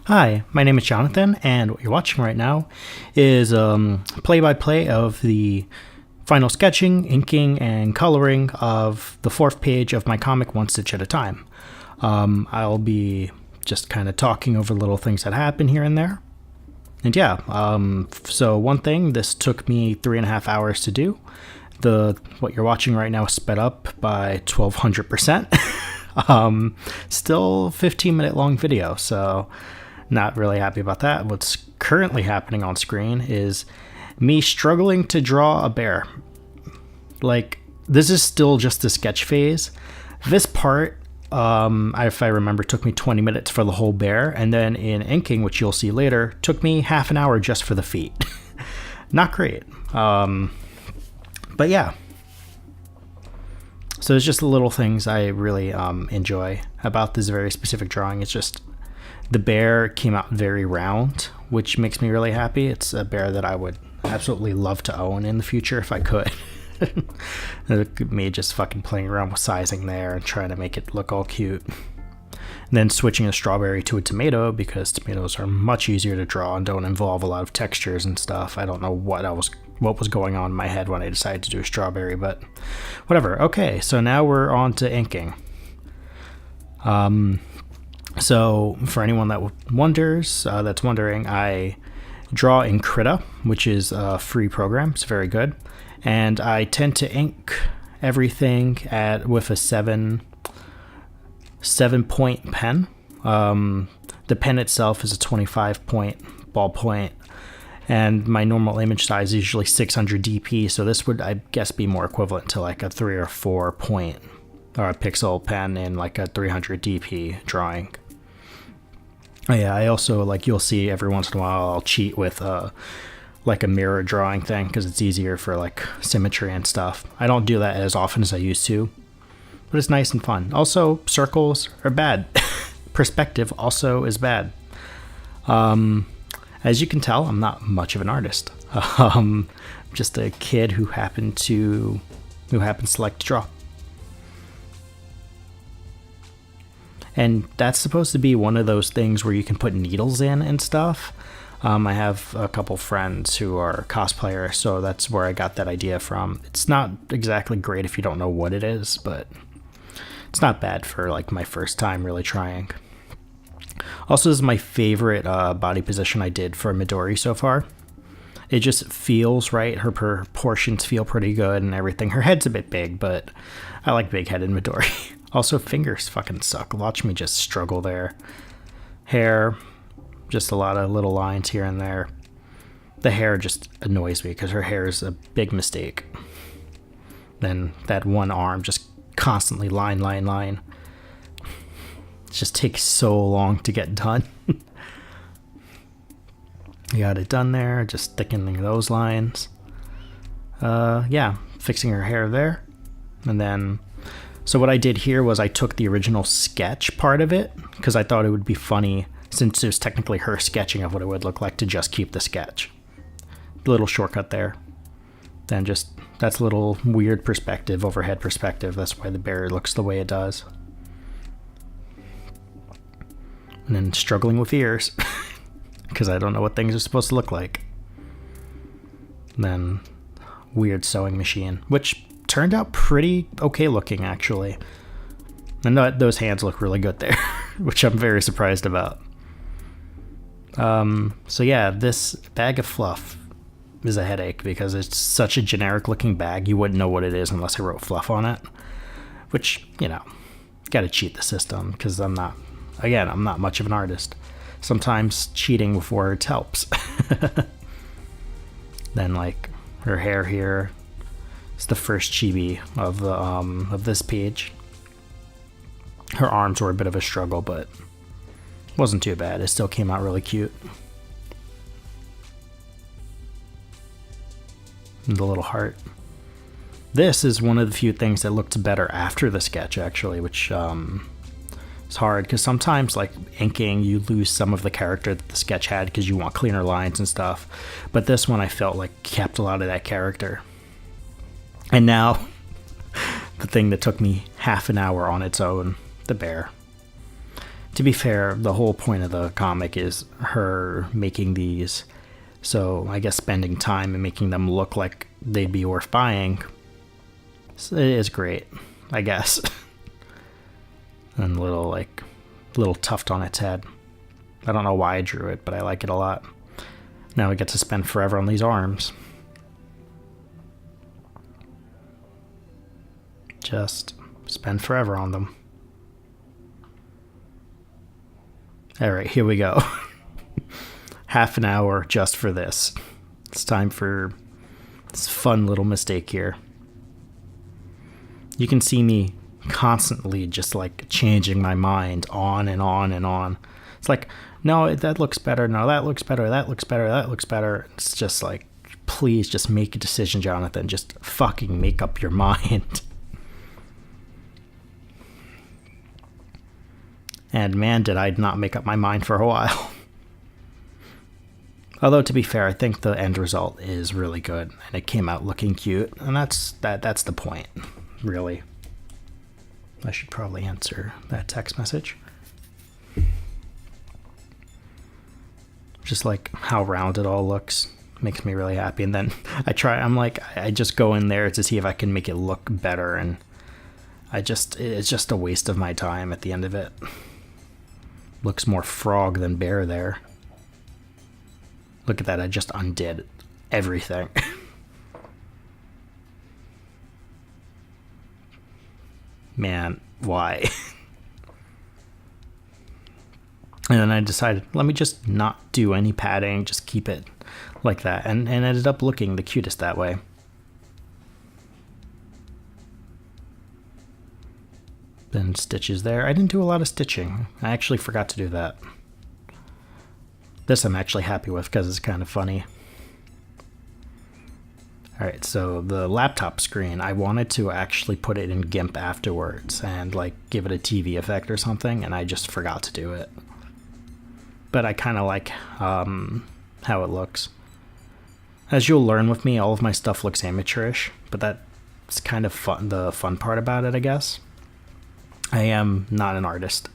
Hi, my name is Johnathan, and what you're watching right now is play-by-play of the final sketching, inking, and coloring of the 4th page of my comic, One Stitch at a Time. I'll be just kind of talking over little things that happen here and there. And yeah, so one thing, this took me 3.5 hours to do. What you're watching right now is sped up by 1200%. Still 15-minute long video, so not really happy about that. What's currently happening on screen is me struggling to draw a bear. Like, this is still just the sketch phase. This part, if I remember, took me 20 minutes for the whole bear, and then in inking, which you'll see later, took me half an hour just for the feet. Not great. But yeah. So it's just the little things I really enjoy about this very specific drawing. It's just the bear came out very round, which makes me really happy. It's a bear that I would absolutely love to own in the future if I could. Me just fucking playing around with sizing there and trying to make it look all cute. And then switching a strawberry to a tomato because tomatoes are much easier to draw and don't involve a lot of textures and stuff. I don't know what was going on in my head when I decided to do a strawberry, but whatever. Okay, so now we're on to inking. So for anyone that that's wondering, I draw in Krita, which is a free program. It's very good. And I tend to ink everything with a 7-point pen. The pen itself is a 25-point ballpoint, and my normal image size is usually 600 dp, so this would, I guess, be more equivalent to like a 3 or 4 point or a pixel pen in like a 300 dp drawing. Oh yeah, I also, like, you'll see every once in a while I'll cheat with like a mirror drawing thing because it's easier for like symmetry and stuff. I don't do that as often as I used to, but it's nice and fun. Also, circles are bad. Perspective also is bad. As you can tell, I'm not much of an artist. Just a kid who happens to like to draw. And that's supposed to be one of those things where you can put needles in and stuff. I have a couple friends who are cosplayers, so that's where I got that idea from. It's not exactly great if you don't know what it is, but it's not bad for like my first time really trying. Also, this is my favorite body position I did for Midori so far. It just feels right. Her proportions feel pretty good and everything. Her head's a bit big, but I like big-headed Midori. Also, fingers fucking suck. Watch me just struggle there. Hair, just a lot of little lines here and there. The hair just annoys me because her hair is a big mistake. Then that one arm just constantly line. It just takes so long to get done. You got it done there, just thickening those lines. Yeah, fixing her hair there. And then, so what I did here was I took the original sketch part of it because I thought it would be funny, since it was technically her sketching of what it would look like, to just keep the sketch. A little shortcut there. Then just, that's a little weird perspective, overhead perspective. That's why the bear looks the way it does. And then struggling with ears because I don't know what things are supposed to look like. And then weird sewing machine, which turned out pretty okay looking, actually. And those hands look really good there, which I'm very surprised about. So yeah, this bag of fluff is a headache because it's such a generic looking bag. You wouldn't know what it is unless I wrote fluff on it, which, you know, gotta cheat the system because I'm not much of an artist. Sometimes cheating with words helps. Then, like, her hair here is the first chibi of this page. Her arms were a bit of a struggle, but wasn't too bad. It still came out really cute. And the little heart. This is one of the few things that looked better after the sketch, actually, which it's hard because sometimes, like, inking, you lose some of the character that the sketch had because you want cleaner lines and stuff. But this one I felt like kept a lot of that character. And now, the thing that took me half an hour on its own, the bear. To be fair, the whole point of the comic is her making these, so I guess spending time and making them look like they'd be worth buying, so it is great, I guess. And little tuft on its head. I don't know why I drew it, but I like it a lot. Now I get to spend forever on these arms. Just spend forever on them. Alright, here we go. Half an hour just for this. It's time for this fun little mistake here. You can see me constantly just like changing my mind on and on and on. It's like, no, that looks better. No, that looks better. That looks better. That looks better. It's just like, please just make a decision, Johnathan. Just fucking make up your mind. And man, did I not make up my mind for a while. Although, to be fair, I think the end result is really good, and it came out looking cute, and that's the point, really. I should probably answer that text message. Just like how round it all looks makes me really happy, and then I just go in there to see if I can make it look better, and it's just a waste of my time at the end of it. Looks more frog than bear there. Look at that, I just undid everything. Man, why? And then I decided, let me just not do any padding, just keep it like that, and ended up looking the cutest that way. Then stitches there. I didn't do a lot of stitching. I actually forgot to do that. This I'm actually happy with because it's kind of funny. Alright, so the laptop screen, I wanted to actually put it in GIMP afterwards and like give it a TV effect or something, and I just forgot to do it. But I kind of like how it looks. As you'll learn with me, all of my stuff looks amateurish, but that's kind of fun, the fun part about it, I guess. I am not an artist.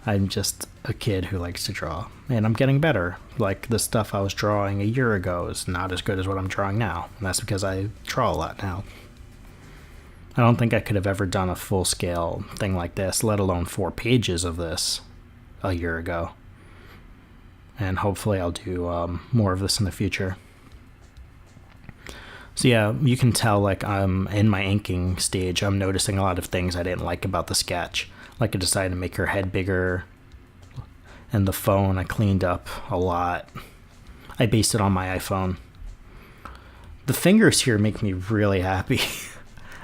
I'm just a kid who likes to draw, and I'm getting better. Like, the stuff I was drawing a year ago is not as good as what I'm drawing now, and that's because I draw a lot now. I don't think I could have ever done a full-scale thing like this, let alone 4 pages of this a year ago. And hopefully I'll do more of this in the future. So yeah, you can tell, like, I'm in my inking stage, I'm noticing a lot of things I didn't like about the sketch. Like, I decided to make her head bigger, and the phone I cleaned up a lot. I based it on my iPhone. The fingers here make me really happy.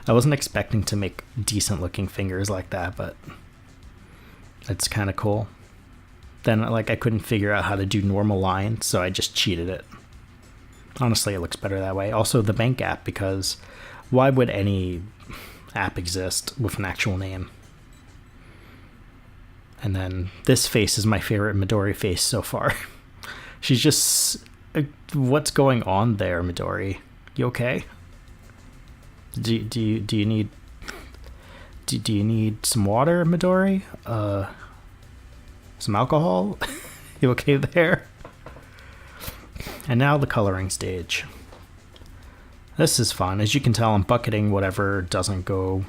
I wasn't expecting to make decent looking fingers like that, but it's kind of cool. Then, like, I couldn't figure out how to do normal lines, so I just cheated it. Honestly, it looks better that way. Also, the bank app, because why would any app exist with an actual name? And then this face is my favorite Midori face so far. She's just... what's going on there, Midori? You okay? Do you need some water, Midori? Some alcohol? You okay there? And now the coloring stage. This is fun. As you can tell, I'm bucketing whatever doesn't go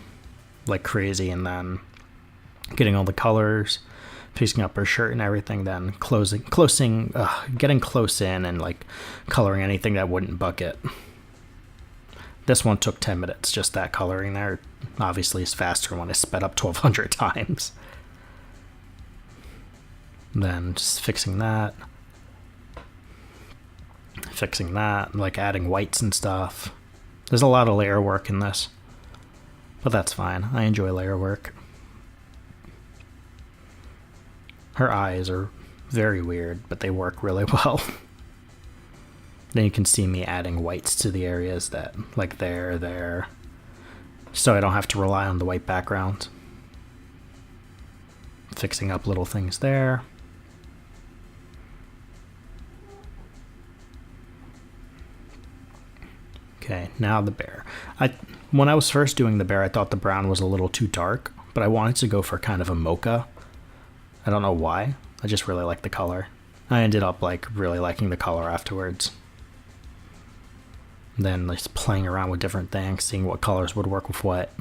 like crazy, and then getting all the colors, fixing up her shirt and everything, then getting close in and like coloring anything that wouldn't bucket. This one took 10 minutes, just that coloring there. Obviously it's faster when I sped up 1200 times. Then just fixing that, like adding whites and stuff. There's a lot of layer work in this, but that's fine. I enjoy layer work. Her eyes are very weird, but they work really well. Then you can see me adding whites to the areas that, like there, so I don't have to rely on the white background. Fixing up little things there. Okay, now the bear. When I was first doing the bear, I thought the brown was a little too dark but I wanted to go for kind of a mocha. I don't know why. I just really like the color. I ended up like really liking the color afterwards. Then just playing around with different things, seeing what colors would work with what.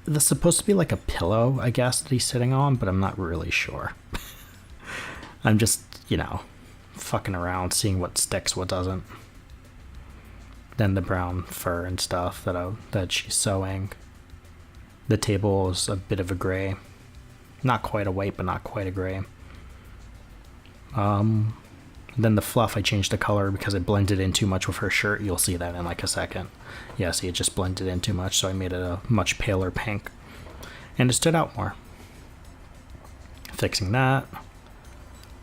This is supposed to be like a pillow, I guess, that he's sitting on, but I'm not really sure. I'm just, you know, fucking around, seeing what sticks, what doesn't. Then the brown fur and stuff that she's sewing. The table is a bit of a gray. Not quite a white, but not quite a gray. Then the fluff, I changed the color because it blended in too much with her shirt. You'll see that in like a second. Yeah, see, it just blended in too much, so I made it a much paler pink. And it stood out more. Fixing that.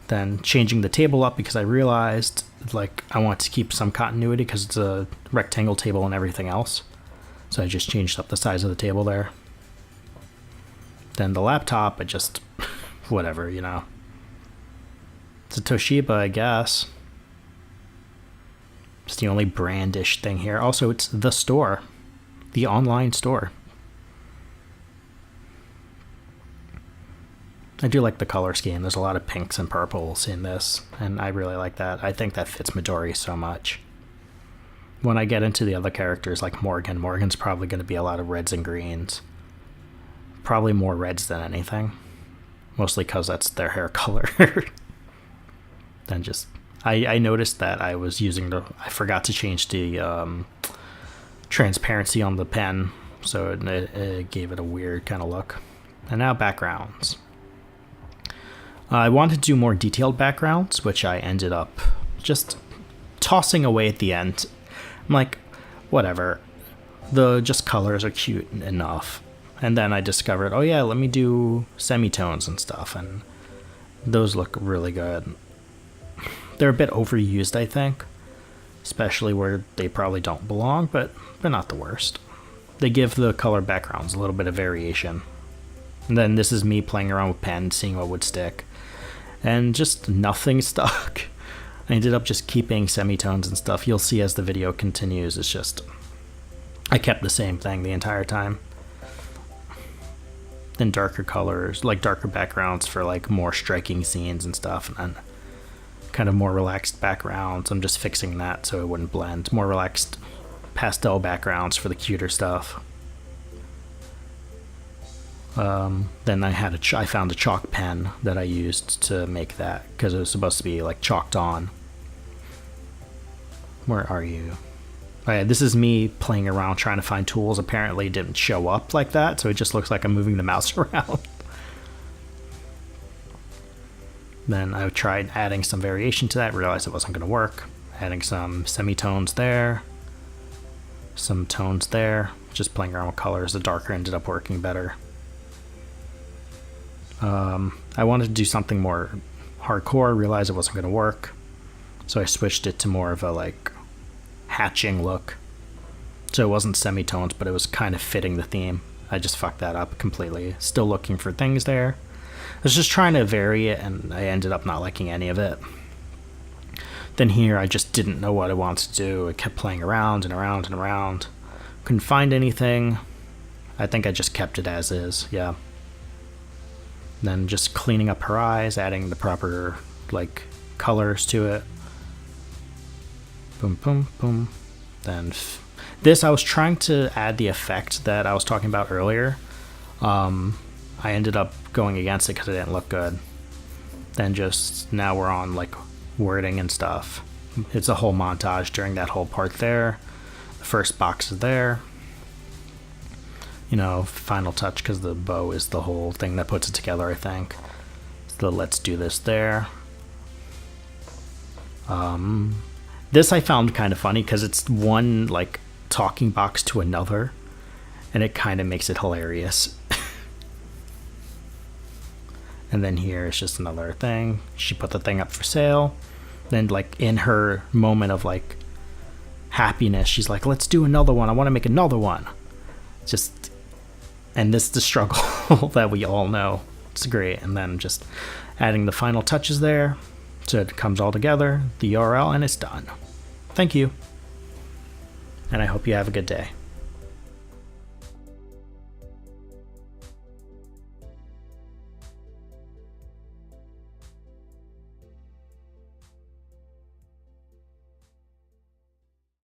Then changing the table up because I realized like I want to keep some continuity because it's a rectangle table and everything else. So I just changed up the size of the table there. Then the laptop, I just, whatever, you know. It's a Toshiba, I guess. It's the only brandish thing here. Also, it's the store. The online store. I do like the color scheme. There's a lot of pinks and purples in this, and I really like that. I think that fits Midori so much. When I get into the other characters like Morgan's probably going to be a lot of reds and greens. Probably more reds than anything. Mostly because that's their hair color. Then just... I noticed that I was using I forgot to change the transparency on the pen, so it gave it a weird kind of look. And now backgrounds. I wanted to do more detailed backgrounds, which I ended up just tossing away at the end. I'm like, whatever. The just colors are cute enough. And then I discovered, oh yeah, let me do semitones and stuff, and those look really good. They're a bit overused, I think, especially where they probably don't belong, but they're not the worst. They give the color backgrounds a little bit of variation. And then this is me playing around with pens, seeing what would stick. And just nothing stuck. I ended up just keeping semitones and stuff. You'll see as the video continues, it's just... I kept the same thing the entire time. Then darker colors, like darker backgrounds for like more striking scenes and stuff. And then kind of more relaxed backgrounds. I'm just fixing that so it wouldn't blend. More relaxed pastel backgrounds for the cuter stuff. Then I found a chalk pen that I used to make that because it was supposed to be like chalked on. Where are you? Oh yeah, this is me playing around trying to find tools. Apparently it didn't show up like that, so it just looks like I'm moving the mouse around. Then I tried adding some variation to that, realized it wasn't going to work. Adding some semitones there, some tones there, just playing around with colors. The darker ended up working better. I wanted to do something more hardcore, realized it wasn't going to work. So I switched it to more of a like hatching look. So it wasn't semitones, but it was kind of fitting the theme. I just fucked that up completely. Still looking for things there. I was just trying to vary it, and I ended up not liking any of it. Then here, I just didn't know what I wanted to do. I kept playing around and around and around. Couldn't find anything. I think I just kept it as is, yeah. Then just cleaning up her eyes, adding the proper, like, colors to it. Boom, boom, boom. Then this, I was trying to add the effect that I was talking about earlier. I ended up going against it because it didn't look good. Then just now we're on like wording and stuff. It's a whole montage during that whole part there. The first box is there. You know, final touch because the bow is the whole thing that puts it together, I think. So let's do this there. This I found kind of funny because it's one like talking box to another, and it kind of makes it hilarious. And then here it's just another thing. She put the thing up for sale. Then like in her moment of like happiness, she's like, let's do another one. I want to make another one. Just, and this is the struggle that we all know. It's great. And then just adding the final touches there. So it comes all together, the URL, and it's done. Thank you. And I hope you have a good day.